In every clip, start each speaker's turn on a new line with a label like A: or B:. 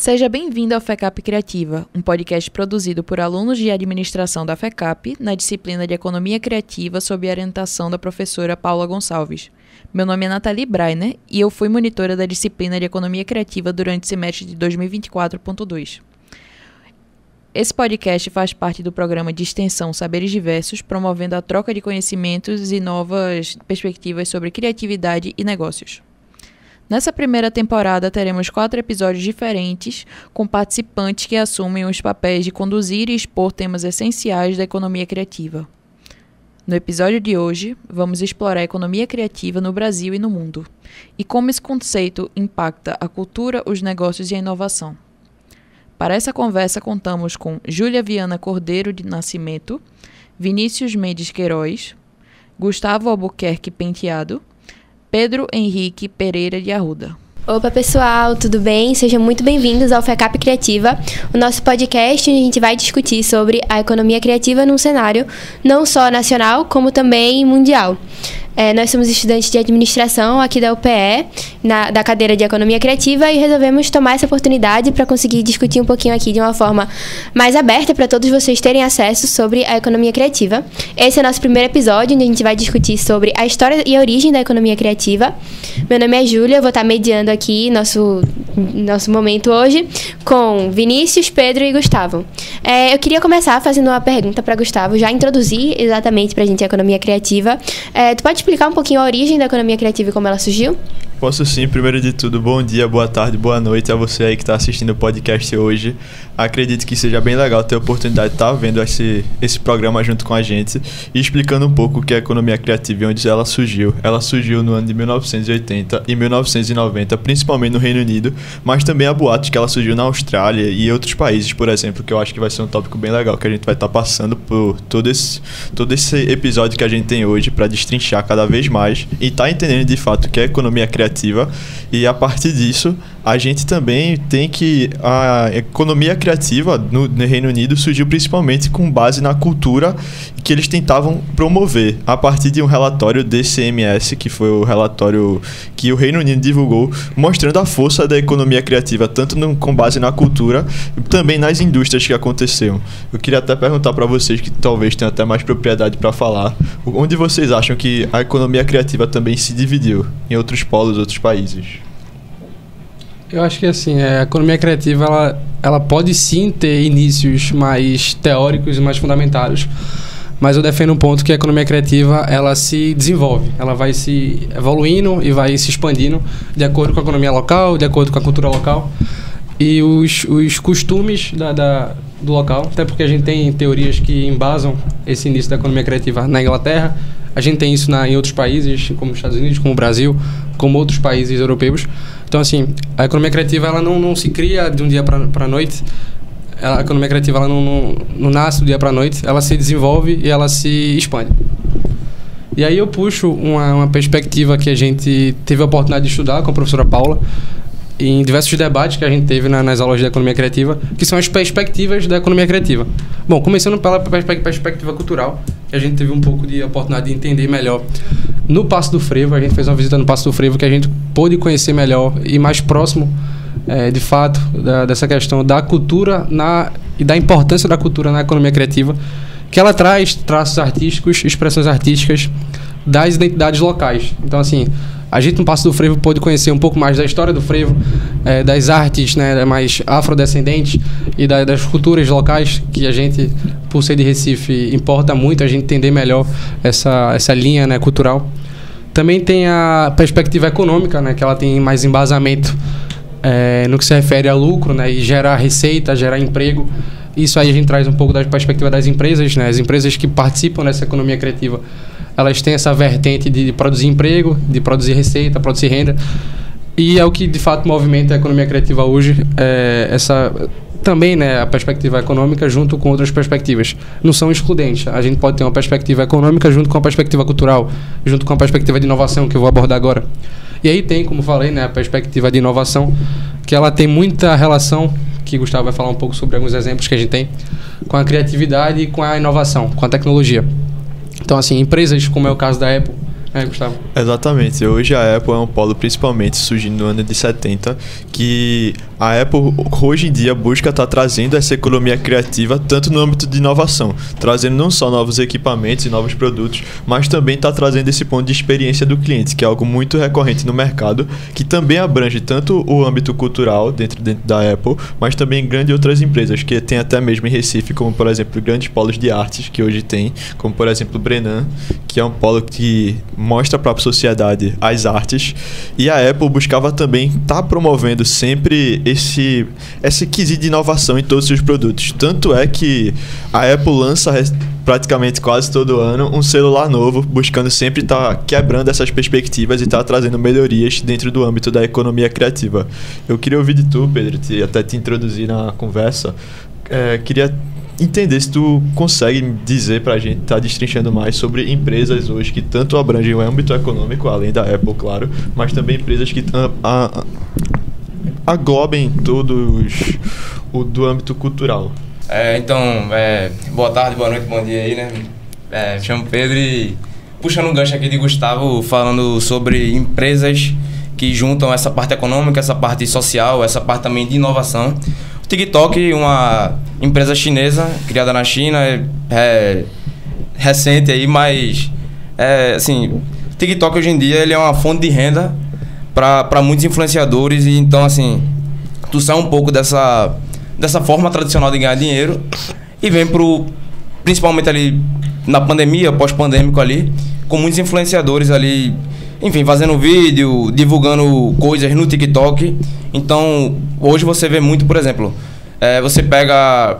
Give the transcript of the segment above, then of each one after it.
A: Seja bem-vindo ao FECAP Criativa, um podcast produzido por alunos de administração da FECAP na disciplina de Economia Criativa sob a orientação da professora Paula Gonçalves. Meu nome é Nathalie Breiner e eu fui monitora da disciplina de Economia Criativa durante o semestre de 2024.2. Esse podcast faz parte do programa de extensão Saberes Diversos, promovendo a troca de conhecimentos e novas perspectivas sobre criatividade e negócios. Nessa primeira temporada, teremos 4 episódios diferentes, com participantes que assumem os papéis de conduzir e expor temas essenciais da economia criativa. No episódio de hoje, vamos explorar a economia criativa no Brasil e no mundo, e como esse conceito impacta a cultura, os negócios e a inovação. Para essa conversa, contamos com Júlia Viana Cordeiro de Nascimento, Vinícius Mendes Queiroz, Gustavo Albuquerque Penteado, Pedro Henrique Pereira de Arruda.
B: Opa pessoal, tudo bem? Sejam muito bem-vindos ao FECAP Criativa, o nosso podcast onde a gente vai discutir sobre a economia criativa num cenário não só nacional, como também mundial. Nós somos estudantes de administração aqui da UPE, da cadeira de Economia Criativa, e resolvemos tomar essa oportunidade para conseguir discutir um pouquinho aqui de uma forma mais aberta para todos vocês terem acesso sobre a economia criativa. Esse é o nosso primeiro episódio, onde a gente vai discutir sobre a história e a origem da economia criativa. Meu nome é Júlia, eu vou estar mediando aqui nosso momento hoje com Vinícius, Pedro e Gustavo. Eu queria começar fazendo uma pergunta para Gustavo, já introduzir exatamente para a gente a economia criativa. Tu pode explicar um pouquinho a origem da economia criativa e como ela surgiu?
C: Posso sim. Primeiro de tudo, bom dia, boa tarde, boa noite a você aí que está assistindo o podcast hoje. Acredito que seja bem legal ter a oportunidade de estar vendo esse programa junto com a gente e explicando um pouco o que é a economia criativa e onde ela surgiu. Ela surgiu no ano de 1980 e 1990, principalmente no Reino Unido, mas também há boatos que ela surgiu na Austrália e outros países, por exemplo, que eu acho que vai ser um tópico bem legal, que a gente vai estar passando por todo esse episódio que a gente tem hoje para destrinchar cada vez mais e estar entendendo de fato o que é a economia criativa. E a partir disso, a gente também tem que a economia criativa no Reino Unido surgiu principalmente com base na cultura que eles tentavam promover a partir de um relatório DCMS, que foi o relatório que o Reino Unido divulgou, mostrando a força da economia criativa, tanto com base na cultura, também nas indústrias que aconteceram. Eu queria até perguntar para vocês, que talvez tenham até mais propriedade para falar, onde vocês acham que a economia criativa também se dividiu em outros polos, outros países?
D: Eu acho que assim, a economia criativa ela pode sim ter inícios mais teóricos e mais fundamentados, mas eu defendo um ponto que a economia criativa ela se desenvolve, ela vai se evoluindo e vai se expandindo de acordo com a economia local, de acordo com a cultura local e os costumes do local, até porque a gente tem teorias que embasam esse início da economia criativa na Inglaterra, a gente tem isso em outros países, como os Estados Unidos, como o Brasil, como outros países europeus. Então, assim, a economia criativa ela não se cria de um dia para a noite. A economia criativa ela não nasce do dia para a noite, ela se desenvolve e ela se expande. E aí eu puxo uma perspectiva que a gente teve a oportunidade de estudar com a professora Paula, em diversos debates que a gente teve nas aulas de economia criativa, que são as perspectivas da economia criativa. Bom, começando pela perspectiva cultural, que a gente teve um pouco de oportunidade de entender melhor. No Paço do Frevo, a gente fez uma visita no Paço do Frevo que a gente pôde conhecer melhor e mais próximo, de fato, dessa questão da cultura e da importância da cultura na economia criativa, que ela traz traços artísticos, expressões artísticas das identidades locais. Então, assim, a gente no Paço do Frevo pôde conhecer um pouco mais da história do frevo, das artes, né, mais afrodescendentes e das culturas locais, que a gente, por ser de Recife, importa muito a gente entender melhor essa linha, né, cultural. Também tem a perspectiva econômica, né, que ela tem mais embasamento no que se refere a lucro, né, e gerar receita, gerar emprego. Isso aí a gente traz um pouco da perspectiva das empresas, né, as empresas que participam dessa economia criativa, elas têm essa vertente de produzir emprego, de produzir receita, produzir renda. E é o que, de fato, movimenta a economia criativa hoje, também, né, a perspectiva econômica junto com outras perspectivas. Não são excludentes. A gente pode ter uma perspectiva econômica junto com a perspectiva cultural, junto com a perspectiva de inovação, que eu vou abordar agora. E aí tem, como falei, né, a perspectiva de inovação, que ela tem muita relação, que Gustavo vai falar um pouco sobre alguns exemplos que a gente tem, com a criatividade e com a inovação, com a tecnologia. Então, assim, empresas como é o caso da Apple, Gustavo.
C: Exatamente. Hoje a Apple é um polo principalmente surgindo no ano de 70, que a Apple hoje em dia busca estar trazendo essa economia criativa tanto no âmbito de inovação, trazendo não só novos equipamentos e novos produtos, mas também está trazendo esse ponto de experiência do cliente, que é algo muito recorrente no mercado, que também abrange tanto o âmbito cultural dentro da Apple, mas também grandes outras empresas, que tem até mesmo em Recife, como por exemplo grandes polos de artes que hoje tem, como por exemplo o Brenan, que é um polo que mostra para a sociedade as artes, e a Apple buscava também estar promovendo sempre esse quesito de inovação em todos os seus produtos. Tanto é que a Apple lança praticamente quase todo ano um celular novo, buscando sempre estar quebrando essas perspectivas e estar trazendo melhorias dentro do âmbito da economia criativa. Eu queria ouvir de tu, Pedro, até te introduzir na conversa. Queria entender se tu consegue dizer pra gente, tá destrinchando mais sobre empresas hoje que tanto abrangem o âmbito econômico, além da Apple, claro, mas também empresas que aglobem todos o do âmbito cultural.
E: Boa tarde, boa noite, bom dia aí, né? Me chamo Pedro e puxando um gancho aqui de Gustavo, falando sobre empresas que juntam essa parte econômica, essa parte social, essa parte também de inovação. TikTok, uma empresa chinesa criada na China, recente aí, mas TikTok hoje em dia ele é uma fonte de renda para muitos influenciadores, e então assim, tu sai um pouco dessa forma tradicional de ganhar dinheiro e vem principalmente ali na pandemia, pós-pandêmico ali, com muitos influenciadores ali, enfim, fazendo vídeo, divulgando coisas no TikTok. Então, hoje você vê muito, por exemplo, você pega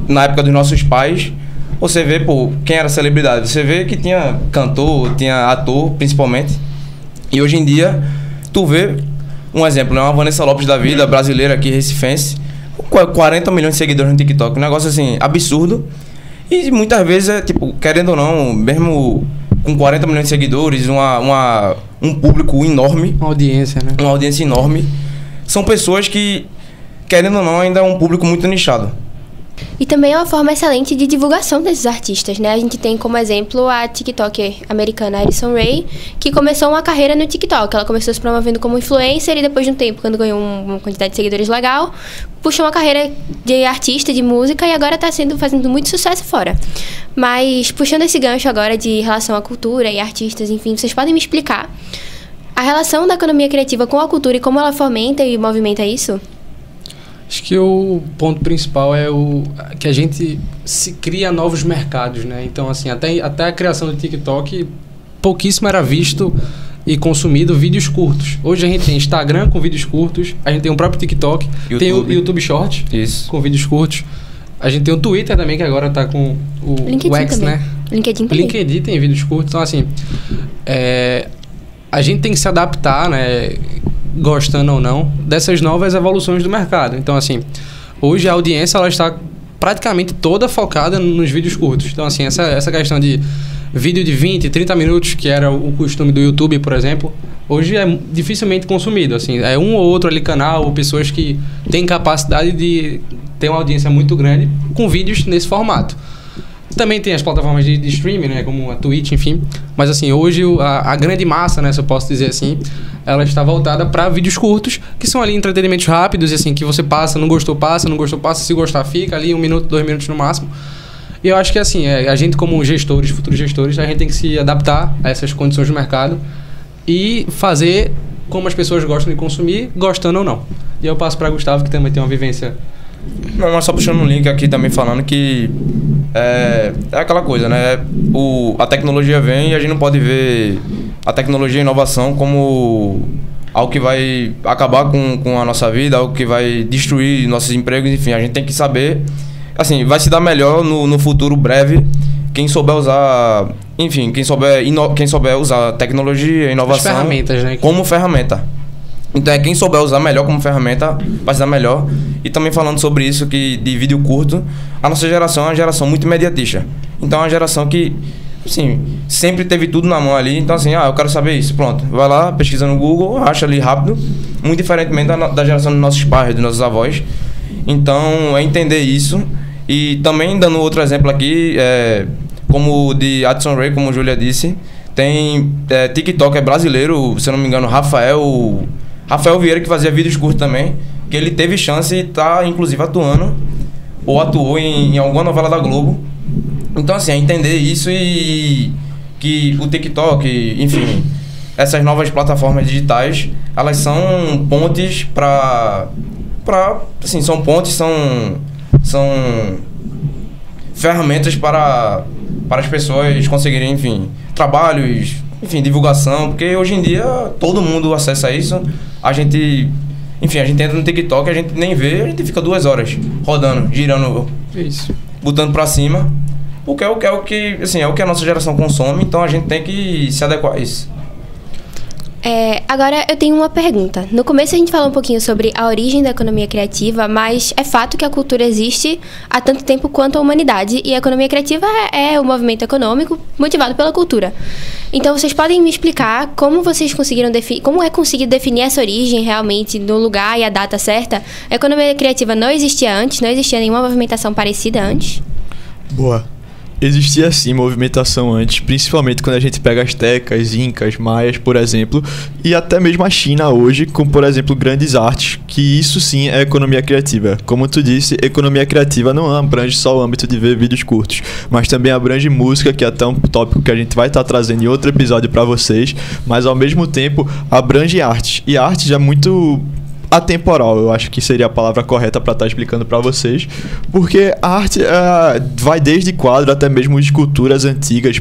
E: na época dos nossos pais, você vê, quem era celebridade? Você vê que tinha cantor, tinha ator, principalmente. E hoje em dia, tu vê, um exemplo, né? Uma Vanessa Lopes da vida, brasileira aqui, recifense, 40 milhões de seguidores no TikTok, um negócio assim, absurdo. E muitas vezes, querendo ou não, mesmo com 40 milhões de seguidores, um público enorme.
D: Uma audiência, né?
E: Uma audiência enorme. São pessoas que, querendo ou não, ainda é um público muito nichado.
B: E também é uma forma excelente de divulgação desses artistas, né? A gente tem como exemplo a TikToker americana Addison Rae, que começou uma carreira no TikTok. Ela começou se promovendo como influencer e depois de um tempo, quando ganhou uma quantidade de seguidores legal, puxou uma carreira de artista, de música, e agora está fazendo muito sucesso fora. Mas, puxando esse gancho agora de relação à cultura e artistas, enfim, vocês podem me explicar a relação da economia criativa com a cultura e como ela fomenta e movimenta isso?
D: Acho que o ponto principal é que a gente se cria novos mercados, né? Então, assim, até a criação do TikTok, pouquíssimo era visto e consumido vídeos curtos. Hoje a gente tem Instagram com vídeos curtos, a gente tem o próprio TikTok, YouTube. Tem o YouTube Short com vídeos curtos. A gente tem o Twitter também, que agora tá com o X,
B: também.
D: Né?
B: LinkedIn também.
D: LinkedIn tem vídeos curtos. Então, assim, a gente tem que se adaptar, né? Gostando ou não, dessas novas evoluções do mercado. Então, assim, hoje a audiência ela está praticamente toda focada nos vídeos curtos. Então, assim, essa questão de vídeo de 20, 30 minutos, que era o costume do YouTube, por exemplo, hoje é dificilmente consumido. Assim, é um ou outro ali canal, ou pessoas que têm capacidade de ter uma audiência muito grande com vídeos nesse formato. Também tem as plataformas de streaming, né, como a Twitch, enfim. Mas, assim, hoje a grande massa, né, se eu posso dizer assim, ela está voltada para vídeos curtos, que são ali entretenimentos rápidos, e assim, que você passa, não gostou, passa, se gostar, fica ali 1 minuto, 2 minutos no máximo. E eu acho que, assim, a gente como gestores, futuros gestores, a gente tem que se adaptar a essas condições do mercado e fazer como as pessoas gostam de consumir, gostando ou não. E eu passo para Gustavo, que também tem uma vivência...
E: Não, mas só puxando um link aqui também falando que é aquela coisa, né? A tecnologia vem e a gente não pode ver a tecnologia e a inovação como algo que vai acabar com a nossa vida, algo que vai destruir nossos empregos, enfim. A gente tem que saber, assim, vai se dar melhor no futuro breve quem souber usar, enfim, quem souber usar tecnologia e inovação
D: as ferramentas, né?
E: Como ferramenta. Então quem souber usar melhor como ferramenta vai se dar melhor. E também falando sobre isso, que de vídeo curto, a nossa geração é uma geração muito imediatista. Então é uma geração que, assim, sempre teve tudo na mão ali. Então, assim, eu quero saber isso, pronto, vai lá, pesquisa no Google, acha ali rápido. Muito diferentemente da geração dos nossos pais, dos nossos avós. Então é entender isso. E também dando outro exemplo aqui, como o de Addison Rae, como a Júlia disse, Tem TikTok brasileiro, se eu não me engano, Rafael Vieira, que fazia vídeos curtos também, que ele teve chance e tá, inclusive, atuando, ou atuou em alguma novela da Globo. Então, assim, é entender isso e que o TikTok, enfim, essas novas plataformas digitais, elas são pontes assim, são pontes, são ferramentas para as pessoas conseguirem, enfim, trabalhos, enfim, divulgação, porque hoje em dia todo mundo acessa isso. A gente entra no TikTok, a gente nem vê, a gente fica 2 horas rodando, girando,
D: Isso.
E: botando pra cima, porque é o que a nossa geração consome, então a gente tem que se adequar a isso.
B: Agora eu tenho uma pergunta. No começo a gente falou um pouquinho sobre a origem da economia criativa, mas é fato que a cultura existe há tanto tempo quanto a humanidade, e a economia criativa é um movimento econômico motivado pela cultura. Então vocês podem me explicar como vocês conseguiram como é conseguido definir essa origem realmente no lugar e a data certa? A economia criativa não existia antes, não existia nenhuma movimentação parecida antes?
C: Boa. Existia sim movimentação antes, principalmente quando a gente pega astecas, incas, maias, por exemplo, e até mesmo a China hoje, com, por exemplo, grandes artes, que isso sim é economia criativa. Como tu disse, economia criativa não abrange só o âmbito de ver vídeos curtos, mas também abrange música, que é até um tópico que a gente vai estar trazendo em outro episódio para vocês, mas ao mesmo tempo abrange artes, e arte já é muito atemporal, eu acho que seria a palavra correta para estar explicando para vocês, porque a arte vai desde quadro até mesmo esculturas antigas,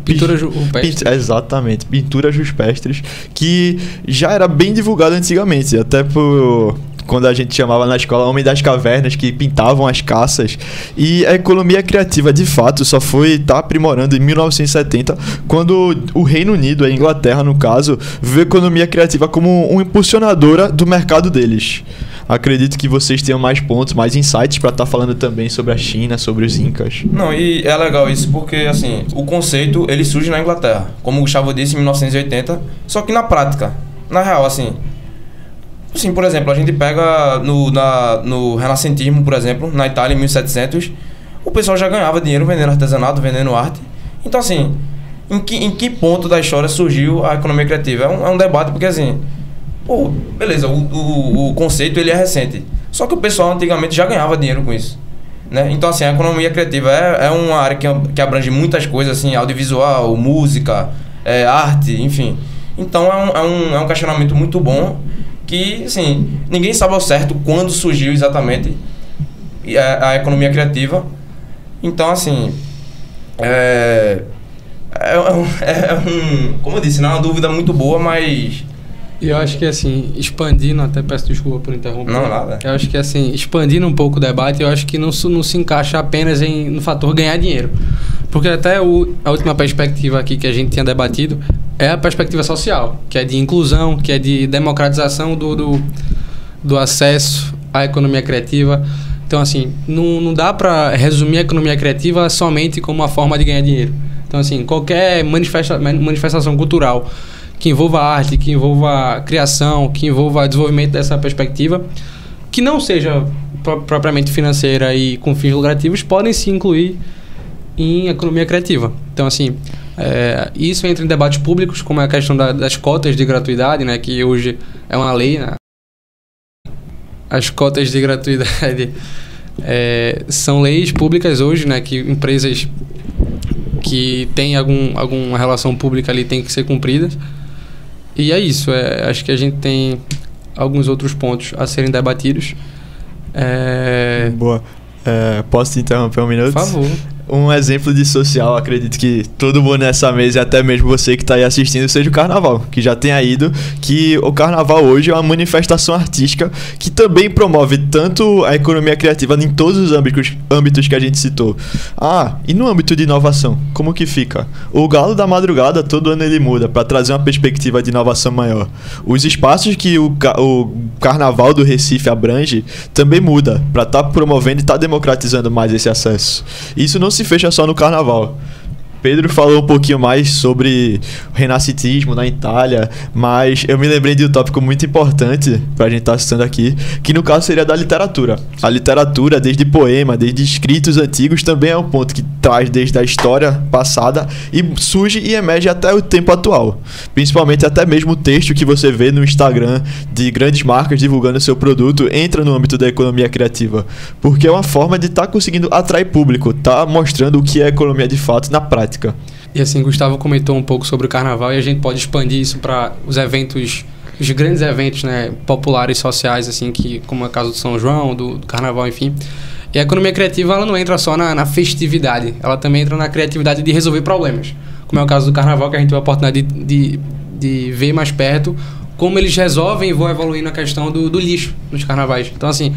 D: Pinturas rupestres.
C: Exatamente, pinturas rupestres, que já era bem divulgado antigamente, até por quando a gente chamava na escola Homem das Cavernas, que pintavam as caças. E a economia criativa, de fato, só foi estar aprimorando em 1970, quando o Reino Unido, a Inglaterra no caso, viu a economia criativa como uma impulsionadora do mercado deles. Acredito que vocês tenham mais pontos, mais insights para estar falando também sobre a China, sobre os incas.
E: Não, e é legal isso porque, assim, o conceito, ele surge na Inglaterra, como o Gustavo disse, em 1980, só que na prática, na real, assim, por exemplo, a gente pega no renascentismo, por exemplo, na Itália em 1700, o pessoal já ganhava dinheiro vendendo artesanato, vendendo arte. Então, assim, em que ponto da história surgiu a economia criativa? É um debate, porque, assim, beleza, o conceito ele é recente, só que o pessoal antigamente já ganhava dinheiro com isso, né? Então, assim, a economia criativa é uma área que abrange muitas coisas, assim, audiovisual, música, arte, enfim. Então, é um questionamento muito bom, que, assim, ninguém sabe ao certo quando surgiu exatamente a economia criativa. Então, assim, como eu disse, não é uma dúvida muito boa, mas...
D: E eu acho que, assim, expandindo, até peço desculpa por interromper.
E: Não, nada.
D: Eu acho que, assim, expandindo um pouco o debate, eu acho que não se encaixa apenas no fator ganhar dinheiro. Porque até a última perspectiva aqui que a gente tinha debatido é a perspectiva social, que é de inclusão, que é de democratização do acesso à economia criativa. Então, assim, não dá para resumir a economia criativa somente como uma forma de ganhar dinheiro. Então, assim, qualquer manifestação cultural que envolva arte, que envolva criação, que envolva desenvolvimento dessa perspectiva, que não seja propriamente financeira e com fins lucrativos, podem se incluir em economia criativa. Então, assim, isso entra em debates públicos, como é a questão das cotas de gratuidade, né, que hoje é uma lei, né? As cotas de gratuidade são leis públicas hoje, né, que empresas que têm alguma relação pública ali têm que ser cumpridas. E é isso, acho que a gente tem alguns outros pontos a serem debatidos.
C: Boa. Posso te interromper um minuto?
D: Por favor.
C: Um exemplo de social, acredito que todo mundo nessa mesa e até mesmo você que está aí assistindo seja o carnaval, que já tenha ido, que o carnaval hoje é uma manifestação artística que também promove tanto a economia criativa em todos os âmbitos que a gente citou. E no âmbito de inovação, como que fica? O Galo da Madrugada todo ano ele muda para trazer uma perspectiva de inovação maior. Os espaços que o Carnaval do Recife abrange também muda para estar promovendo e estar democratizando mais esse acesso. Isso não se fecha só no carnaval. Pedro falou um pouquinho mais sobre o renascentismo na Itália, mas eu me lembrei de um tópico muito importante pra gente estar citando aqui, que no caso seria da literatura. A literatura, desde poema, desde escritos antigos, também é um ponto que traz desde a história passada e surge e emerge até o tempo atual. Principalmente até mesmo o texto que você vê no Instagram de grandes marcas divulgando seu produto entra no âmbito da economia criativa, porque é uma forma de estar conseguindo atrair público, tá mostrando o que é economia de fato na prática.
D: E assim, Gustavo comentou um pouco sobre o carnaval e a gente pode expandir isso para os eventos, os grandes eventos, né, populares, sociais, assim, que, como é o caso do São João, do carnaval, enfim. E a economia criativa, ela não entra só na festividade, ela também entra na criatividade de resolver problemas. Como é o caso do carnaval, que a gente tem a oportunidade de ver mais perto como eles resolvem e vão evoluindo a questão do lixo nos carnavais. Então, assim,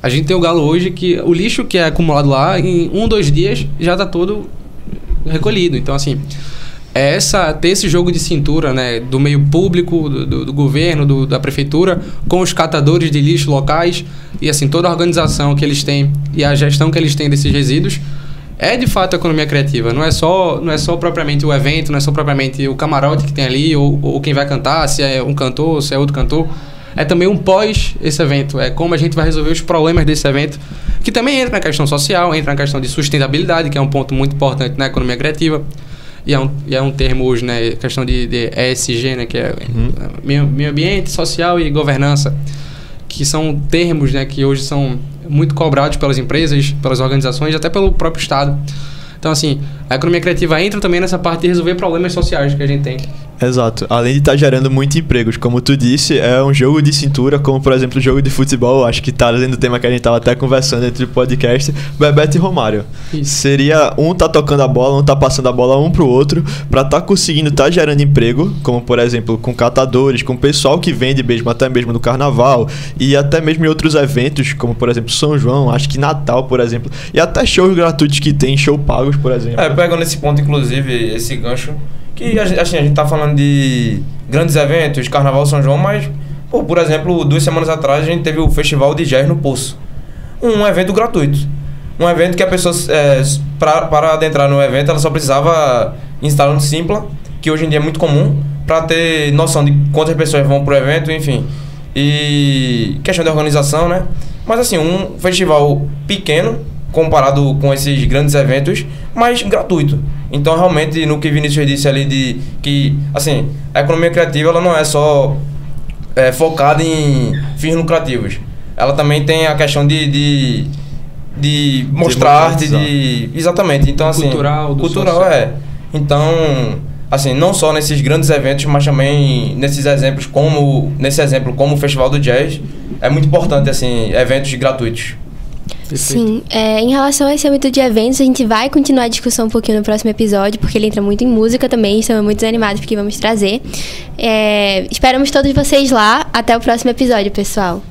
D: a gente tem o galo hoje que o lixo que é acumulado lá, em 1-2 dias, já está todo recolhido. Então, assim, ter esse jogo de cintura, né, do meio público, do governo, da prefeitura, com os catadores de lixo locais e assim toda a organização que eles têm e a gestão que eles têm desses resíduos é de fato a economia criativa. Não é só propriamente o evento, não é só propriamente o camarote que tem ali ou quem vai cantar, se é um cantor, se é outro cantor. É também um pós esse evento, é como a gente vai resolver os problemas desse evento, que também entra na questão social, entra na questão de sustentabilidade, que é um ponto muito importante na economia criativa. E é um termo hoje, né? Questão de ESG, né? Que é meio ambiente, social e governança. Que são termos, né? Que hoje são muito cobrados pelas empresas, pelas organizações, até pelo próprio Estado. Então, assim, a economia criativa entra também nessa parte de resolver problemas sociais que a gente tem.
C: Exato. Além de estar gerando muitos empregos, como tu disse, é um jogo de cintura, como por exemplo o jogo de futebol, acho que tá dentro do tema que a gente tava até conversando entre o podcast, Bebeto e Romário. Isso. Seria um tá tocando a bola, um tá passando a bola um pro outro, pra tá conseguindo tá gerando emprego, como por exemplo com catadores, com pessoal que vende mesmo, até mesmo no carnaval, e até mesmo em outros eventos, como por exemplo São João, acho que Natal, por exemplo, e até shows gratuitos que tem, show pagos, por exemplo.
E: Pegando esse ponto, inclusive, esse gancho, que assim, a gente tá falando de grandes eventos, Carnaval, São João, mas, por exemplo, 2 semanas atrás a gente teve o Festival de Jazz no Poço. Um evento gratuito. Um evento que a pessoa, para adentrar no evento, ela só precisava instalar no Simpla, que hoje em dia é muito comum, para ter noção de quantas pessoas vão pro evento, enfim. E questão de organização, né? Mas assim, um festival pequeno, comparado com esses grandes eventos, mas gratuito. Então, realmente, no que Vinícius disse ali de que, assim, a economia criativa ela não é só focada em fins lucrativos. Ela também tem a questão de mostrar arte, exatamente. Então, assim, cultural Então, assim, não só nesses grandes eventos, mas também nesses exemplos como o Festival do Jazz, é muito importante, assim, eventos gratuitos.
B: Sim, em relação a esse âmbito de eventos, a gente vai continuar a discussão um pouquinho no próximo episódio, porque ele entra muito em música também, estamos muito animados porque vamos trazer. Esperamos todos vocês lá. Até o próximo episódio, pessoal.